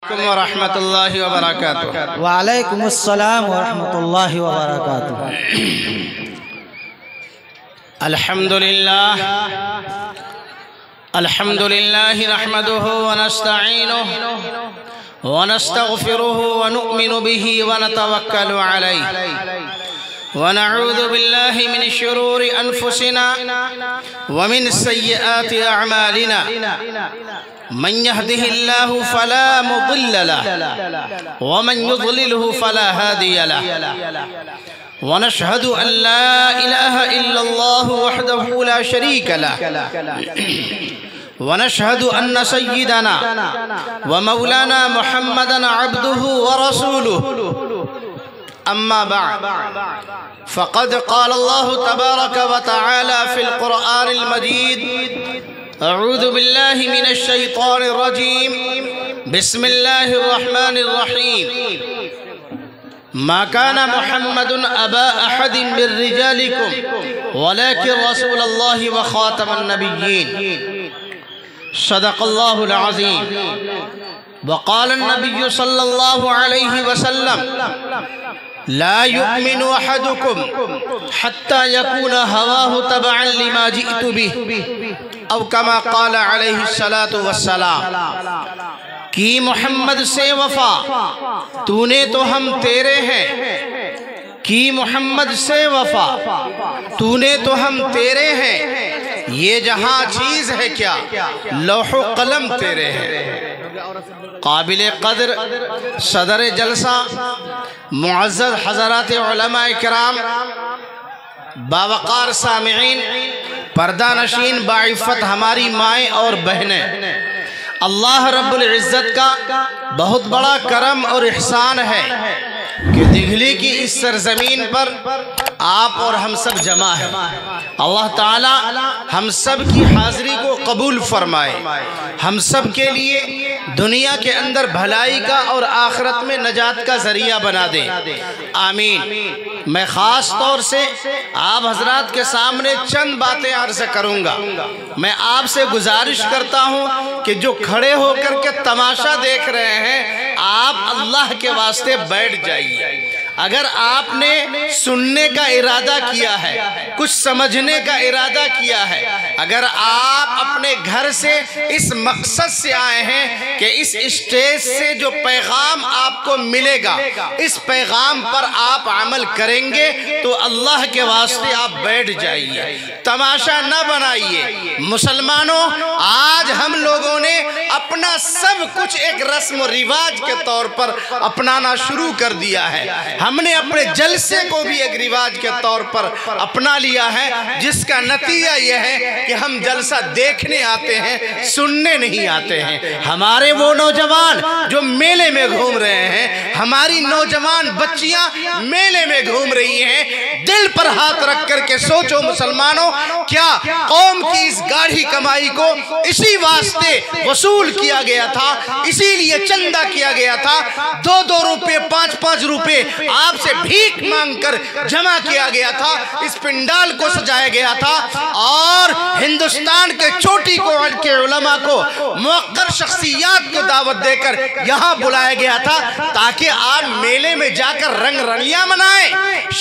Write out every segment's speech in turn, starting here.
ورحمۃ اللہ وبرکاتہ۔ وعلیکم السلام ورحمۃ اللہ وبرکاتہ۔ الحمد للہ نحمده ونستعینه ونستغفره ونؤمن به ونتوکل علیہ ونعوذ باللہ من شرور انفسنا ومن سیئات اعمالنا من يهده الله فلا مضل له ومن يضلله فلا هادي له ونشهد أن لا إله إلا الله وحده لا شريك له ونشهد أن سيدنا ومولانا محمدا عبده ورسوله أما بعد فقد قال الله تبارك وتعالى في القرآن المجيد أعوذ بالله من الشيطان الرجيم بسم الله الرحمن الرحيم ما كان محمد أبا أحد من رجالكم ولكن رسول الله وخاتم النبيين صدق الله العظيم وقال النبي صلى الله عليه وسلم لا يؤمن أحدكم حتى يكون هواه تبعا لما جئت به او كما قال عليه الصلاة والسلام کی محمد سے وفا تو نے تو ہم تیرے ہیں، کی محمد سے وفا تو نے تو ہم تیرے ہیں، یہ جہاں چیز ہے کیا لوح و قلم تیرے ہیں۔ قابل قدر صدر جلسہ معزز حضرات علماء کرام، باوقار سامعین، پردہ نشین باعفت ہماری مائیں اور بہنیں، اللہ رب العزت کا بہت بڑا کرم اور احسان ہے کہ دہلی کی اس سرزمین پر آپ اور ہم سب جمع ہیں۔ اللہ تعالی ہم سب کی حاضری کو قبول فرمائے، ہم سب کے لیے دنیا کے اندر بھلائی کا اور آخرت میں نجات کا ذریعہ بنا دے، آمین۔ میں خاص طور سے آپ حضرات کے سامنے چند باتیں عرض کروں گا۔ میں آپ سے گزارش کرتا ہوں کہ جو کھڑے ہو کر کے تماشا دیکھ رہے ہیں، آپ اللہ کے واسطے بیٹھ جائیے۔ اگر آپ نے سننے کا ارادہ کیا ہے، کچھ سمجھنے کا ارادہ کیا ہے، اگر آپ اپنے گھر سے اس مقصد سے آئے ہیں کہ اس اسٹیج سے جو پیغام آپ کو ملے گا اس پیغام پر آپ عمل کریں گے تو اللہ کے واسطے آپ بیٹھ جائیے، تماشا نہ بنائیے۔ مسلمانوں، آج ہم لوگوں نے اپنا سب کچھ ایک رسم و رواج کے طور پر اپنانا شروع کر دیا ہے۔ ہم نے اپنے جلسے کو بھی ایک رواج کے طور پر اپنا لیا ہے، جس کا نتیجہ یہ ہے کہ ہم جلسہ دیکھنے آتے ہیں، سننے نہیں آتے ہیں۔ ہمارے وہ نوجوان جو میلے میں گھوم رہے ہیں، ہماری نوجوان بچیاں میلے میں گھوم رہی ہیں، دل پر ہاتھ رکھ کر کے سوچو مسلمانوں، کیا قوم کی اس گاڑھی کمائی کو اسی واسطے وصول کیا گیا تھا، اسی لیے چندہ کیا گیا تھا، 2 روپے 5 روپے آپ سے بھیک مانگ کر جمع کیا گیا تھا، اس پنڈال کو سجایا گیا تھا اور ہندوستان کے چوٹی کے علماء کو، موقر شخصیات کو دعوت دے کر یہاں بلایا گیا تھا تاکہ آپ میلے میں جا کر رنگ رلیاں منائیں۔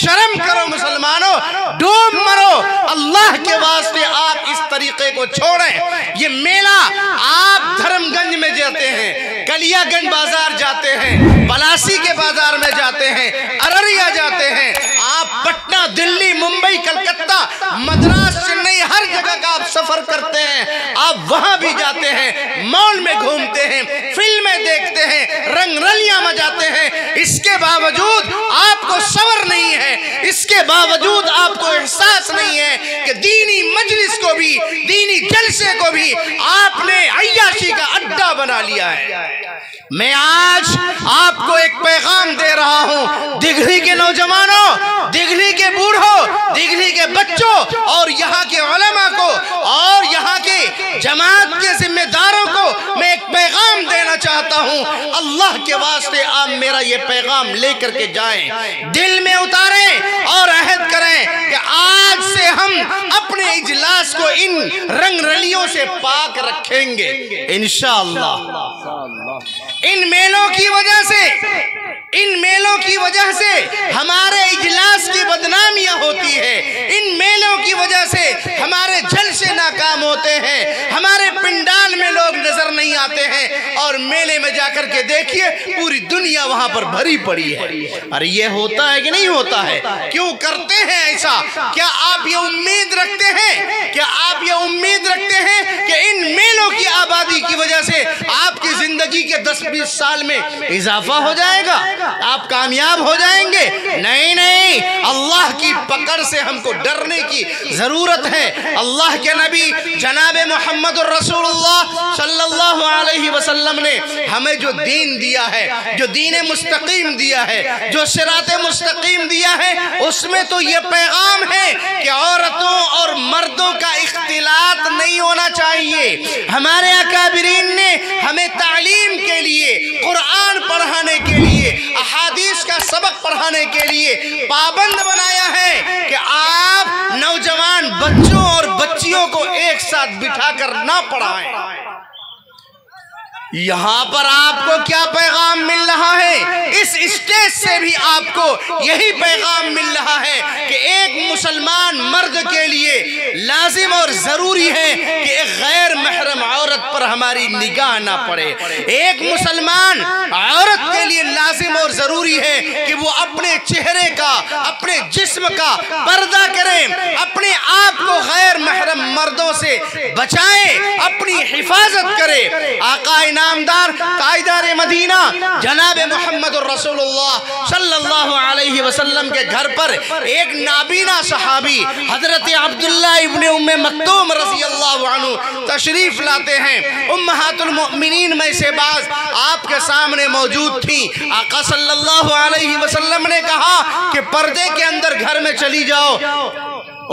شرم کرو مسلمانوں، ڈوب مرو، اللہ کے واسطے آپ اس طریقے کو چھوڑیں۔ یہ میلہ آپ دھرم گنج میں جاتے ہیں، کلیا گنج بازار جاتے ہیں، پلاسی کے بازار میں جاتے ہیں، ارریا جاتے ہیں، آپ پٹنہ، دلی، ممبئی، کلکتہ، مدراس، چنئی، ہر جگہ کا آپ سفر کرتے ہیں، آپ وہاں بھی جاتے ہیں، مال میں گھومتے ہیں، فلمیں دیکھتے ہیں، رنگ رلیاں مجاتے ہیں، اس کے باوجود آپ کو صبر نہیں ہے، اس کے باوجود آپ کو احساس نہیں ہے کہ دینی مجلس کو بھی، دینی جلسے کو بھی آپ نے عیاشی کا اڈا بنا لیا ہے۔ میں آج آپ کو ایک پیغام دے رہا ہوں، دہلی کے نوجوانوں، دہلی کے بوڑھوں، دہلی کے بچوں اور یہاں کے علماء کو اور یہاں کے جماعت کے ذمہ داروں کو میں ایک پیغام دینا چاہتا ہوں۔ اللہ کے واسطے آپ میرا یہ پیغام لے کر کے جائیں، دل میں اتاریں اور عہد کریں کہ آج سے ہم اپنے اجلاس کو ان رنگ رلیوں سے پاک رکھیں گے انشاءاللہ۔ ان میلوں کی وجہ سے ہمارے اجلاس کی بدنامیاں ہوتی ہے، ان میلوں کی وجہ سے ہمارے جلسے ناکام ہوتے ہیں، ہمارے پنڈال میں لوگ نظر نہیں آتے ہیں، اور میلے میں جا کر کے دیکھیے پوری دنیا وہاں پر بھری پڑی ہے۔ ارے یہ ہوتا ہے کہ نہیں ہوتا ہے؟ کیوں کرتے ہیں ایسا؟ کیا آپ یہ امید رکھتے ہیں کہ ان میلوں کی آبادی کی وجہ سے آپ کی زندگی کے 10-20 سال میں اضافہ ہو جائے گا، آپ کامیاب ہو جائیں گے؟ نہیں، اللہ کی پکڑ سے ہم کو ڈرنے کی ضرورت ہے۔ اللہ کے نبی جناب محمد الرسول اللہ صلی اللہ علیہ وسلم نے ہمیں جو دین دیا ہے، جو دین مستقیم دیا ہے، جو صراط مستقیم دیا ہے، اس میں تو یہ پیغام ہے کہ عورتوں اور مردوں کا اختلاط نہیں ہونا چاہیے۔ ہمارے اکابرین نے ہمیں تعلیم کے لیے، قرآن پڑھانے کے لیے، احادیث کا سبق پڑھانے کے لیے پابند بنایا ہے کہ آپ نوجوان بچوں اور بچیوں کو ایک ساتھ بٹھا کر نہ پڑھائیں۔ یہاں پر آپ کو کیا پیغام مل رہا ہے؟ اس اسٹیج سے بھی آپ کو یہی پیغام مل رہا ہے کہ ایک مسلمان مرد کے لیے لازم اور ضروری ہے کہ ایک غیر محرم عورت پر ہماری نگاہ نہ پڑے۔ ایک مسلمان عورت کے لیے لازم اور ضروری ہے کہ وہ اپنے چہرے کا، اپنے جسم کا پردہ کرے، اپنے آپ کو غیر محرم مردوں سے بچائے، اپنی حفاظت کرے۔ آقا نامدار تاجدار مدینہ جناب محمد الرسول اللہ صلی اللہ علیہ وسلم کے گھر پر ایک نابینا صحابی حضرت عبداللہ ابن ام مکتوم رضی اللہ عنہ تشریف لاتے ہیں۔ امہات المؤمنین میں سے بعض آپ کے سامنے موجود تھیں۔ آقا صلی اللہ علیہ وسلم نے کہا کہ پردے کے اندر گھر میں چلی جاؤ۔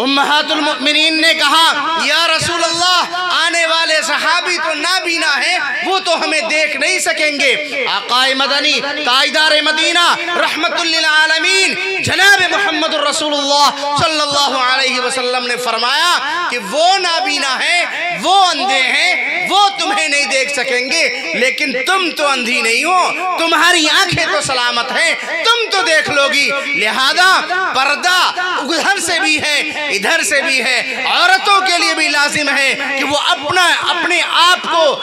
امہات المؤمنین نے کہا یا رسول اللہ، آنے والے صحابی تو نابینا ہیں، وہ تو ہمیں دیکھ نہیں سکیں گے۔ آقا مدنی تاجدار مدینہ رحمت للعالمین جناب محمد الرسول اللہ صلی اللہ علیہ وسلم نے فرمایا کہ وہ نابینا ہیں، وہ اندھے ہیں، وہ تمہیں نہیں دیکھ سکیں گے، لیکن تم تو اندھی نہیں ہو، تمہاری آنکھیں تو سلامت ہیں، تم تو دیکھ لو گی۔ لہذا پردہ ادھر سے بھی ہے، ادھر سے بھی ہے۔ عورتوں کے لیے بھی لازم ہے کہ وہ اپنے آپ کو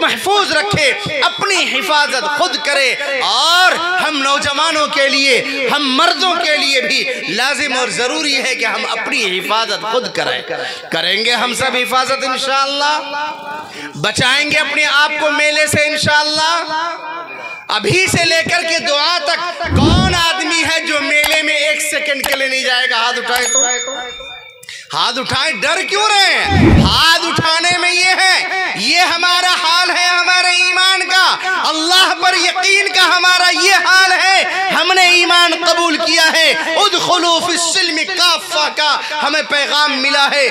محفوظ رکھے، اپنی حفاظت خود کرے، اور ہم نوجوانوں کے لیے، ہم مردوں کے لیے بھی لازم اور ضروری ہے کہ ہم اپنی حفاظت خود کریں گے۔ ہم سب حفاظت انشاءاللہ بچائیں گے اپنے آپ کو میلے سے انشاءاللہ۔ ابھی سے لے کر کے دعا تک کون آدمی ہے جو میلے میں 1 سیکنڈ کے لیے نہیں جائے گا؟ ہاتھ اٹھائے تو ہاتھ اٹھائیں، ڈر کیوں رہے ہیں؟ ہاتھ اٹھانے میں یہ ہے، یہ ہمارا حال ہے ہمارے ایمان کا، اللہ پر یقین کا ہمارا یہ حال ہے۔ ہم نے ایمان قبول کیا ہے، ادخلوا فی السلم کافہ کا ہمیں پیغام ملا ہے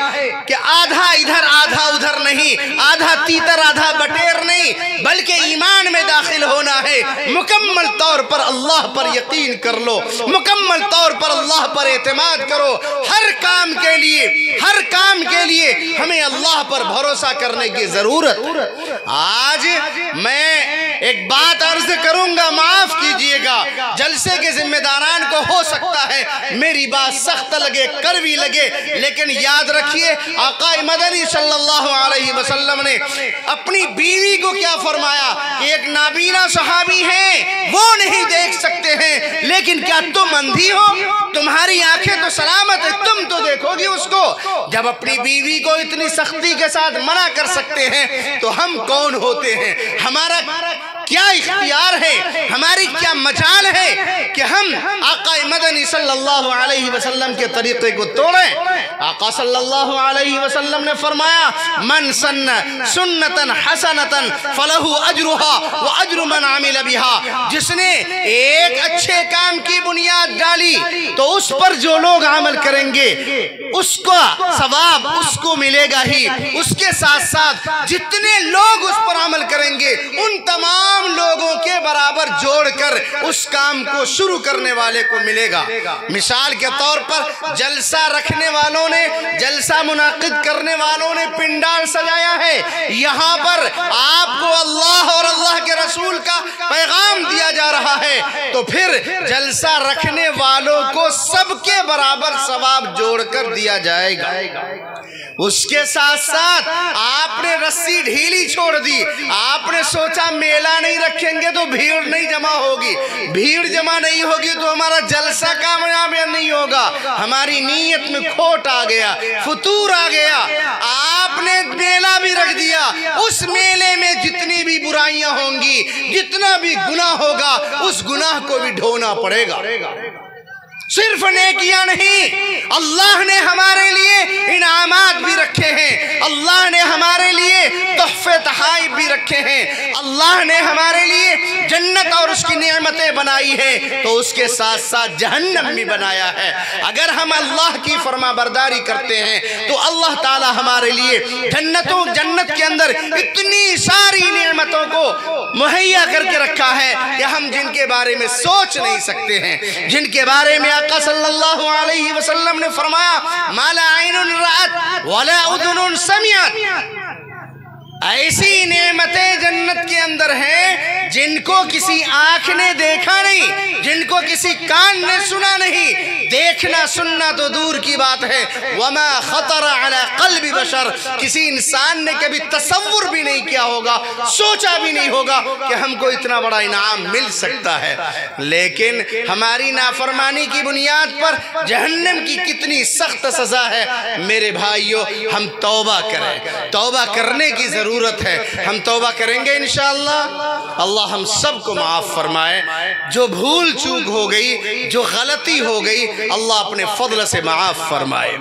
کہ آدھا ادھر آدھا ادھر نہیں، آدھا تیتر آدھا بٹیر نہیں، بلکہ ایمان میں داخل ہونا ہے۔ مکمل طور پر اللہ پر یقین کر لو، مکمل طور پر اللہ پر اعتماد کرو۔ ہر کام کے لیے ہمیں اللہ پر بھروسہ کرنے کی ضرورت۔ آج میں ایک بات عرض کروں گا، معاف کیجئے گا، جلسے کے ذمہ داران کو ہو سکتا ہے میری بات سخت لگے، کڑوی لگے، لیکن یاد رکھیے آقا مدنی صلی اللہ علیہ وسلم نے اپنی بیوی کو کیا فرمایا کہ ایک نابینا صحابی ہیں، وہ نہیں دیکھ سکتے ہیں، لیکن کیا تم اندھی ہو؟ تمہاری آنکھیں تو سلامت ہے، تم تو دیکھو گی اس کو۔ جب اپنی بیوی کو اتنی سختی کے ساتھ منع کر سکتے ہیں تو ہم کون ہوتے ہیں؟ ہمارا کیا اختیار ہے، ہماری کیا مجال ہے کہ ہم آقا مدنی صلی اللہ علیہ وسلم کے طریقے کو توڑیں؟ آقا صلی اللہ علیہ وسلم نے فرمایا من سن سنتن حسنتن فلہ اجرہا واجر من عمل بہا، جس نے ایک اچھے کام کی بنیاد ڈالی تو اس پر جو لوگ عمل کریں گے اس کا ثواب اس کو ملے گا ہی، اس کے ساتھ ساتھ جتنے لوگ اس پر عمل کریں گے ان تمام لوگوں کے برابر برابر جوڑ کر اس کام کو شروع کرنے والے کو ملے گا۔ مثال کے طور پر جلسہ رکھنے والوں نے، جلسہ منعقد کرنے والوں نے پنڈال سجایا ہے، یہاں پر آپ کو اللہ اور اللہ کے رسول کا پیغام دیا جا رہا ہے، تو پھر جلسہ رکھنے والوں کو سب کے برابر ثواب جوڑ کر دیا جائے گا۔ اس کے ساتھ ساتھ آپ نے رسی ڈھیلی چھوڑ دی، آپ نے سوچا میلہ نہیں رکھیں گے تو بھیڑ نہیں جمع ہوگی، بھیڑ جمع نہیں ہوگی تو ہمارا جلسہ کامیاب نہیں ہوگا، ہماری نیت میں کھوٹ آ گیا، فتور آ گیا، آپ نے میلہ بھی رکھ دیا، اس میلے میں جتنی بھی برائیاں ہوں گی، جتنا بھی گناہ ہوگا، اس گناہ کو بھی ڈھونا پڑے گا۔ صرف نیکیاں نہیں، اللہ نے ہمارے لیے انعامات بھی رکھے ہیں، اللہ نے ہمارے لیے تحفے تحائف بھی رکھے ہیں، اللہ نے ہمارے لیے جنت اور اس کی نعمتیں بنائی ہیں، تو اس کے ساتھ ساتھ جہنم بھی بنایا ہے۔ اگر ہم اللہ کی فرما برداری کرتے ہیں تو اللہ تعالی ہمارے لیے جنت کے اندر اتنی ساری نعمتوں کو مہیا کر کے رکھا ہے کہ ہم جن کے بارے میں سوچ نہیں سکتے ہیں، جن کے بارے میں آقا صلی اللہ علیہ وسلم نے فرمایا ما لا عین رأت ولا اذن سمعت، ایسی نعمتیں جنت کے اندر ہیں جن کو کسی آنکھ نے دیکھا نہیں، جن کو کسی کان نے سنا نہیں، دیکھنا سننا تو دور کی بات ہے، وما خطر علی قلب بشر، کسی انسان نے کبھی تصور بھی نہیں کیا ہوگا، سوچا بھی نہیں ہوگا کہ ہم کو اتنا بڑا انعام مل سکتا ہے۔ لیکن ہماری نافرمانی کی بنیاد پر جہنم کی کتنی سخت سزا ہے۔ میرے بھائیو، ہم توبہ کریں، توبہ کرنے کی ضرورت ہے، ہم توبہ کریں گے انشاءاللہ۔ اللہ ہم سب کو معاف فرمائے، جو بھول چوک ہو گئی، جو غلطی ہو گئی، اللہ اپنے فضل سے معاف فرمائے۔